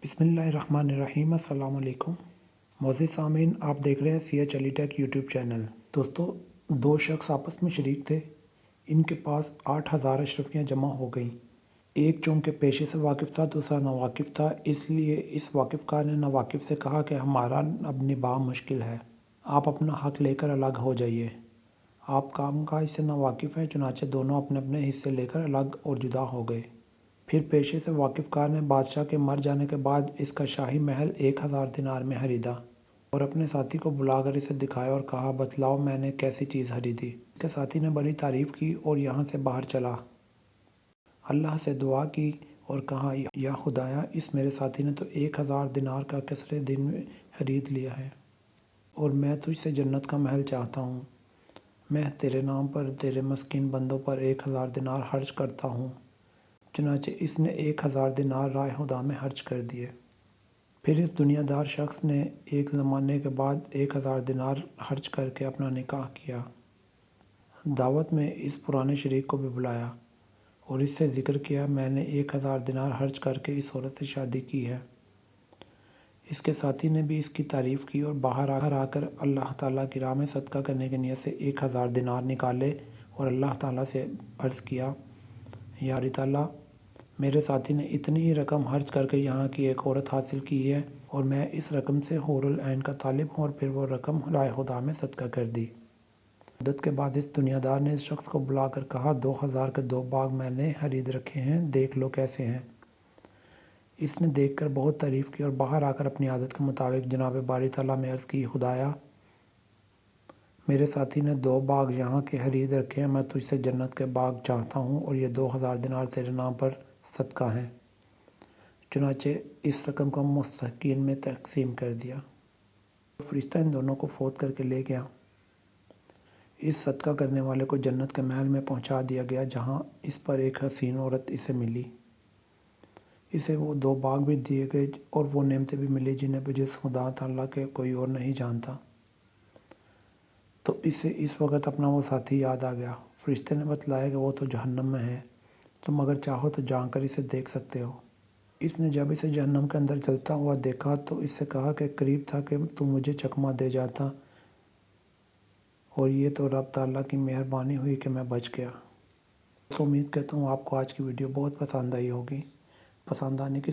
بسم اللہ الرحمن الرحیم۔ السلام علیکم معزز سامعین، آپ دیکھ رہے ہیں سی ایچ علی ٹیک یوٹیوب چینل۔ دوستو، دو شخص آپس میں شریک تھے۔ ان کے پاس 8,000 اشرفیاں جمع ہو گئیں۔ ایک چونکہ پیشے سے واقف تھا، دوسرا ناواقف تھا، اس لیے اس واقف کار نے ناواقف سے کہا کہ ہمارا اب نبھاؤ مشکل ہے، آپ اپنا حق لے کر الگ ہو جائیے۔ آپ کام کاج سے ناواقف ہیں، چنانچہ دونوں اپنے اپنے حصے لے کر الگ اور جدا ہو گئے۔ پھر پیشے سے واقف کار نے بادشاہ کے مر جانے کے بعد اس کا شاہی محل 1,000 دینار میں خریدا اور اپنے ساتھی کو بلا کر اسے دکھایا اور کہا، بتلاؤ میں نے کیسی چیز خریدی۔ اس کے ساتھی نے بڑی تعریف کی اور یہاں سے باہر چلا۔ اللہ سے دعا کی اور کہا، یا خدایا، اس میرے ساتھی نے تو 1,000 دینار کا قصر دن میں خرید لیا ہے، اور میں تجھ سے جنت کا محل چاہتا ہوں۔ میں تیرے نام پر تیرے مسکین بندوں پر 1,000 دینار خرچ کرتا ہوں۔ چنانچہ اس نے 1,000 دینار راہ خدا میں خرچ کر دیے۔ پھر اس دنیا دار شخص نے ایک زمانے کے بعد 1,000 دینار خرچ کر کے اپنا نکاح کیا۔ دعوت میں اس پرانے شریک کو بھی بلایا اور اس سے ذکر کیا، میں نے 1,000 دینار خرچ کر کے اس عورت سے شادی کی ہے۔ اس کے ساتھی نے بھی اس کی تعریف کی اور باہر آ کر اللہ تعالیٰ کی راہ میں صدقہ کرنے کی نیت سے 1,000 دینار نکالے اور اللہ تعالیٰ سے عرض کیا، یا باری تعالیٰ، میرے ساتھی نے اتنی ہی رقم خرچ کر کے یہاں کی ایک عورت حاصل کی ہے اور میں اس رقم سے حور العین کا طالب ہوں، اور پھر وہ رقم راہ خدا میں صدقہ کر دی۔ مدت کے بعد اس دنیا دار نے اس شخص کو بلا کر کہا، 2,000 کے 2 باغ میں نے خرید رکھے ہیں، دیکھ لو کیسے ہیں۔ اس نے دیکھ کر بہت تعریف کی اور باہر آ کر اپنی عادت کے مطابق جناب باری تعالیٰ میں عرض کی، خدایا، میرے ساتھی نے 2 باغ یہاں کے خرید رکھے ہیں، میں تجھ سے جنت کے باغ چاہتا ہوں اور یہ 2,000 دینار تیرے نام پر صدقہ ہیں۔ چنانچہ اس رقم کو مستحقین میں تقسیم کر دیا۔ فرشتہ ان دونوں کو فوت کر کے لے گیا۔ اس صدقہ کرنے والے کو جنت کے محل میں پہنچا دیا گیا، جہاں اس پر ایک حسین عورت اسے ملی۔ اسے وہ 2 باغ بھی دیے گئے اور وہ نعمتیں بھی ملی جنہیں بجز خدا تعالیٰ کے کوئی اور نہیں جانتا۔ تو اسے اس وقت اپنا وہ ساتھی یاد آ گیا۔ فرشتے نے بتلایا کہ وہ تو جہنم میں ہے، تم اگر چاہو تو جا کر اسے دیکھ سکتے ہو۔ اس نے جب اسے جہنم کے اندر جلتا ہوا دیکھا تو اس سے کہا کہ قریب تھا کہ تو مجھے چکمہ دے جاتا، اور یہ تو رب تعالیٰ کی مہربانی ہوئی کہ میں بچ گیا۔ تو امید کرتا ہوں آپ کو آج کی ویڈیو بہت پسند آئی ہوگی۔ پسند آنے کی